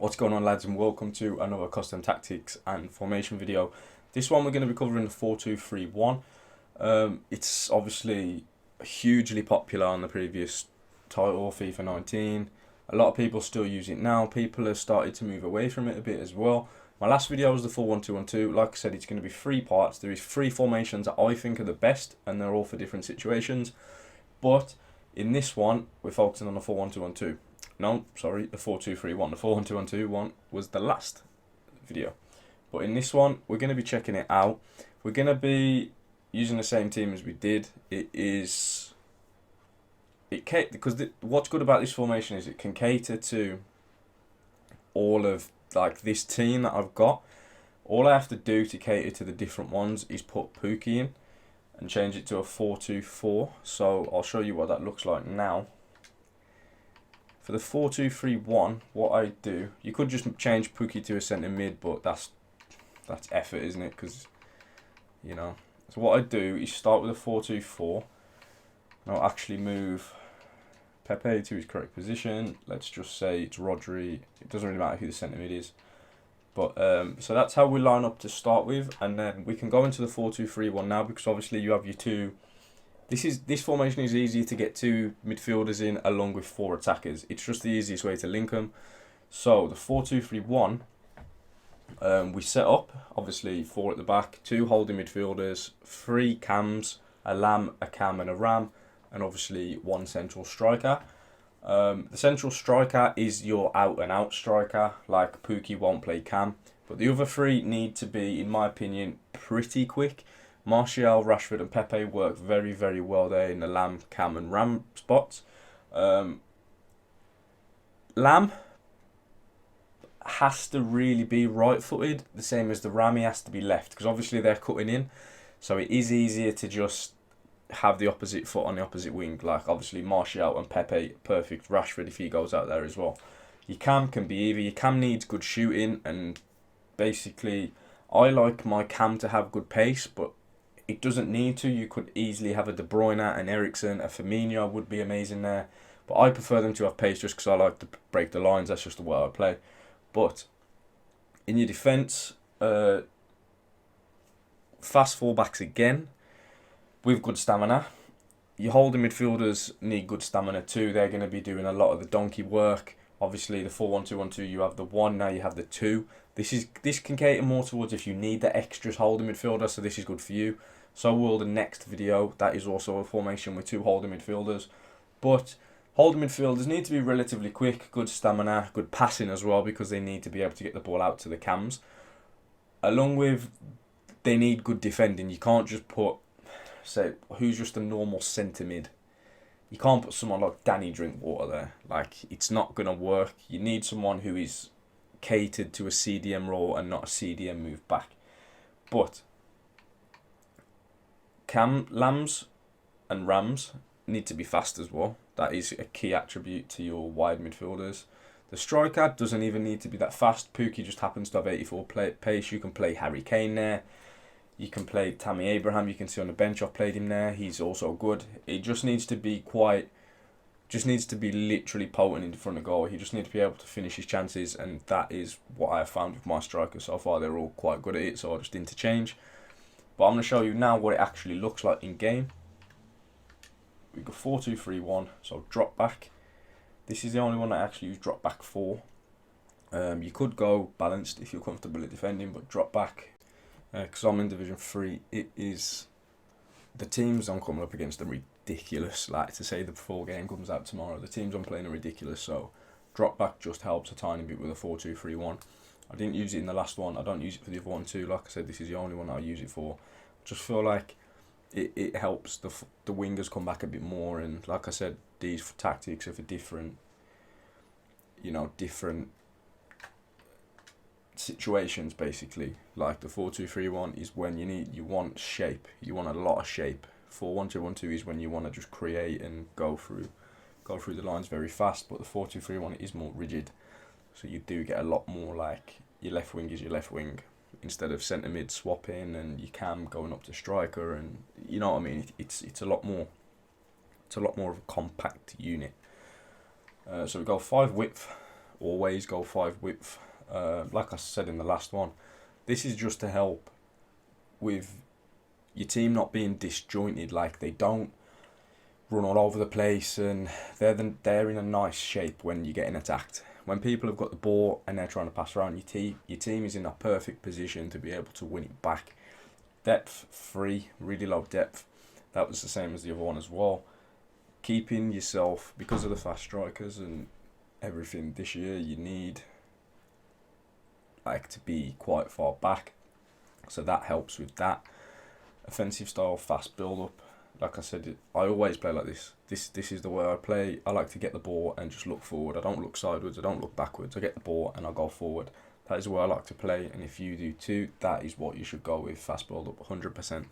What's going on, lads, and welcome to another custom tactics and formation video. This one we're going to be covering the 4-2-3-1. It's obviously hugely popular on the previous title, FIFA 19. A lot of people still use it now. People have started to move away from it a bit as well. My last video was the 4-1-2-1-2. Like I said, it's going to be 3 parts. There is 3 formations that I think are the best, and they're all for different situations. But in this one, we're focusing on the 4-1-2-1-2. No, sorry, the 4-2-3-1. The 4-1-2-1-2 one was the last video. But in this one, we're going to be checking it out. We're going to be using the same team as we did. What's good about this formation is it can cater to all of like this team that I've got. All I have to do to cater to the different ones is put Pookie in and change it to a 4-2-4. So I'll show you what that looks like now. For the 4-2-3-1, what I do, you could just change Pookie to a centre mid, but that's effort, isn't it? Because, you know. So what I do is start with a 4-2-4. And I'll actually move Pepe to his correct position. Let's just say it's Rodri. It doesn't really matter who the centre mid is. But so that's how we line up to start with, and then we can go into the 4-2-3-1 now, because obviously you have your two. This formation is easier to get 2 midfielders in along with 4 attackers. It's just the easiest way to link them. So the 4-2-3-1, we set up obviously 4 at the back, 2 holding midfielders, 3 cams, a lamb, a cam, and a ram, and obviously 1 central striker. The central striker is your out-and-out striker. Like Pookie won't play cam, but the other 3 need to be, in my opinion, pretty quick. Martial, Rashford and Pepe work very, very well there in the lamb, cam and ram spots. Lamb has to really be right-footed, the same as the ram. He has to be left, because obviously they're cutting in. So it is easier to just have the opposite foot on the opposite wing. Like obviously Martial and Pepe, perfect. Rashford if he goes out there as well. Your cam can be either. Your cam needs good shooting, and basically I like my cam to have good pace, but it doesn't need to. You could easily have a De Bruyne, an Eriksen, a Firmino would be amazing there. But I prefer them to have pace just because I like to break the lines. That's just the way I play. But in your defence, fast fullbacks again with good stamina. Your holding midfielders need good stamina too. They're going to be doing a lot of the donkey work. Obviously, the 4-1-2-1-2, you have the 1, now you have the 2. This can cater more towards if you need the extras holding midfielder, so this is good for you. So will the next video. That is also a formation with 2 holding midfielders. But holding midfielders need to be relatively quick, good stamina, good passing as well, because they need to be able to get the ball out to the cams. Along with, they need good defending. You can't just put, say, who's just a normal centre mid. You can't put someone like Danny Drinkwater there. Like, it's not going to work. You need someone who is catered to a CDM role and not a CDM move back. But lambs and rams need to be fast as well. That is a key attribute to your wide midfielders. The striker doesn't even need to be that fast. Pookie just happens to have 84 pace. You can play Harry Kane there. You can play Tammy Abraham. You can see on the bench I've played him there. He's also good. It just needs to be literally potent in front of goal. He just needs to be able to finish his chances, and that is what I have found with my strikers so far. They're all quite good at it, so I just interchange. But I'm going to show you now what it actually looks like in game. We go 4-2-3-1, so drop back. This is the only one I actually use drop back for. You could go balanced if you're comfortable at defending, but drop back, because I'm in Division 3, it is, the teams I'm coming up against are ridiculous. Like, to say the full game comes out tomorrow, the teams I'm playing are ridiculous, so drop back just helps a tiny bit with a 4-2-3-1. I didn't use it in the last one. I don't use it for the other one too. Like I said, this is the only one I use it for. I just feel like it helps the wingers come back a bit more, and like I said, these tactics are for different situations basically. Like the 4-2-3-1 is when you want shape. You want a lot of shape. 4-1-2-1-2 is when you want to just create and go through the lines very fast. But the 4-2-3-1 is more rigid, so you do get a lot more like your left wing is your left wing instead of centre mid swapping, and you can going up to striker, and you know what I mean. It's a lot more of a compact unit. So we go 5 width always go 5 width. Like I said in the last one, this is just to help with your team not being disjointed, like they don't run all over the place, and they're in a nice shape when you're getting attacked. When people have got the ball and they're trying to pass around, your team is in a perfect position to be able to win it back. Depth free, really low depth. That was the same as the other one as well. Keeping yourself, because of the fast strikers and everything this year, you need like to be quite far back, so that helps with that. Offensive style, fast build up. Like I said, I always play like this. This is the way I play. I like to get the ball and just look forward. I don't look sideways, I don't look backwards. I get the ball and I go forward. That is the way I like to play, and if you do too, that is what you should go with. Fast build up, 100%.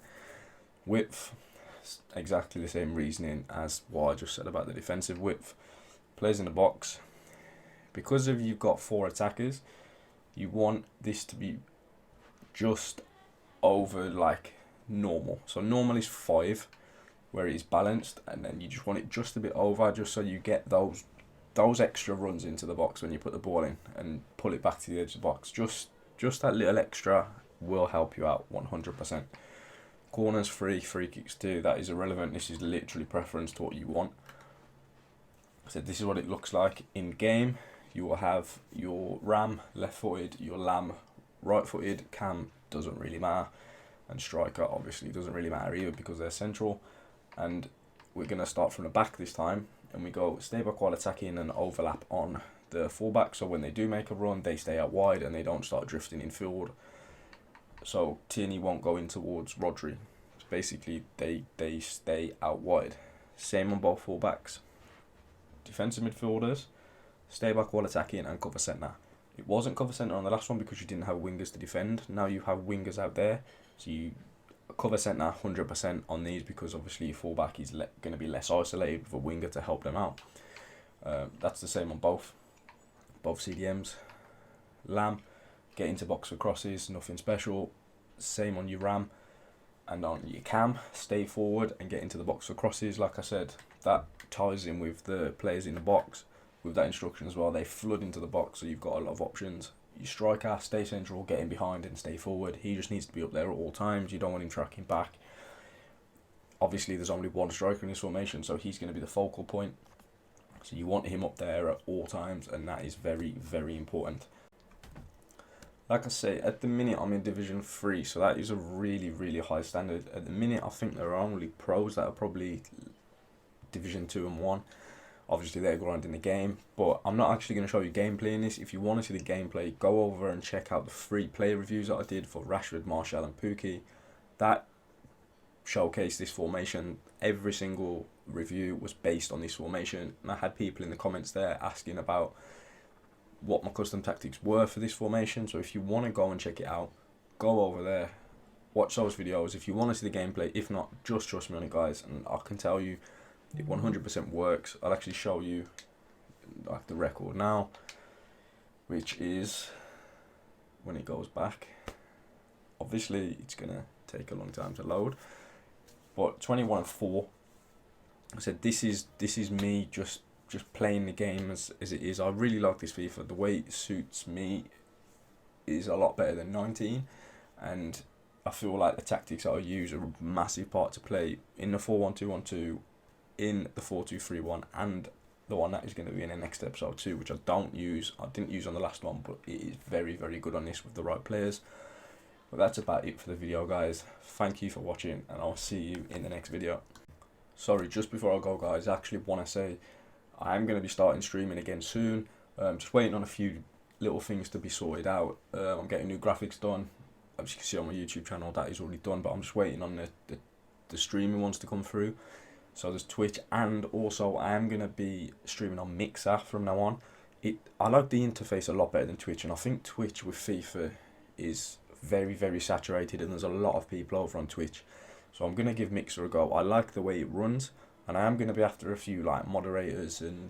Width, exactly the same reasoning as what I just said about the defensive width. Players in the box, because if you've got 4 attackers, you want this to be just over like normal. So normal is 5, where it is balanced, and then you just want it just a bit over, just so you get those extra runs into the box when you put the ball in and pull it back to the edge of the box. Just that little extra will help you out 100%. Corners free, free kicks too. That is irrelevant. This is literally preference to what you want. So this is what it looks like in game. You will have your Ram left-footed, your Lamb right-footed, Cam doesn't really matter, and striker obviously doesn't really matter either because they're central. And we're going to start from the back this time, and we go stay back while attacking and overlap on the fullback, so when they do make a run they stay out wide and they don't start drifting in field. So Tierney won't go in towards Rodri. So basically they stay out wide. Same on both fullbacks. Defensive midfielders, stay back while attacking and cover centre. It wasn't cover centre on the last one because you didn't have wingers to defend. Now you have wingers out there, so you cover centre 100% on these, because obviously your fullback is going to be less isolated with a winger to help them out. That's the same on both CDMs. Lamb, get into box for crosses, nothing special. Same on your Ram, and on your Cam, stay forward and get into the box for crosses. Like I said, that ties in with the players in the box with that instruction as well. They flood into the box, so you've got a lot of options. Your striker, stay central, get in behind and stay forward. He just needs to be up there at all times. You don't want him tracking back. Obviously there's only one striker in this formation, so he's going to be the focal point. So you want him up there at all times, and that is very, very important. Like I say, at the minute I'm in Division 3, so that is a really, really high standard. At the minute I think there are only pros that are probably Division 2 and 1. Obviously they're grinding the game, but I'm not actually going to show you gameplay in this. If you want to see the gameplay, go over and check out the 3 player reviews that I did for Rashford, Martial and Pookie. That showcased this formation. Every single review was based on this formation, and I had people in the comments there asking about what my custom tactics were for this formation. So if you want to go and check it out, go over there, watch those videos if you want to see the gameplay. If not, just trust me on it, guys, and I can tell you it 100% works. I'll actually show you like the record now, which is when it goes back. Obviously it's gonna take a long time to load, but 21-4. I said this is me just playing the game as it is. I really like this FIFA. The way it suits me is a lot better than 19, and I feel like the tactics that I use are a massive part to play in the 4-1-2-1-2, in the 4-2-3-1, and the one that is going to be in the next episode too, which I didn't use on the last one, but it is very, very good on this with the right players. But that's about it for the video, guys. Thank you for watching, and I'll see you in the next video. Sorry, just before I go, guys, I actually want to say I am going to be starting streaming again soon. Just waiting on a few little things to be sorted out. I'm getting new graphics done. As you can see on my YouTube channel, that is already done, but I'm just waiting on the streaming ones to come through. So there's Twitch, and also I am going to be streaming on Mixer from now on. I like the interface a lot better than Twitch, and I think Twitch with FIFA is very, very saturated, and there's a lot of people over on Twitch. So I'm going to give Mixer a go. I like the way it runs, and I am going to be after a few like moderators and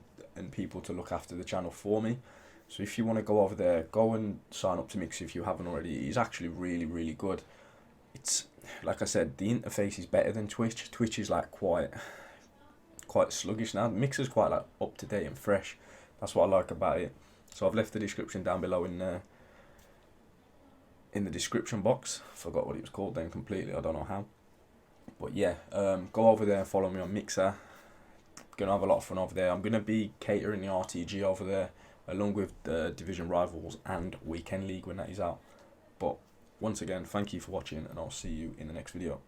people to look after the channel for me. So if you want to go over there, go and sign up to Mixer if you haven't already. It's actually really, really good. It's, like I said, the interface is better than Twitch. Twitch is like quite sluggish now. Mixer's quite like up to date and fresh. That's what I like about it. So I've left the description down below in the description box. Forgot what it was called then completely. I don't know how. But yeah, go over there and follow me on Mixer. Gonna have a lot of fun over there. I'm gonna be catering the RTG over there, along with the Division Rivals and Weekend League when that is out. But once again, thank you for watching, and I'll see you in the next video.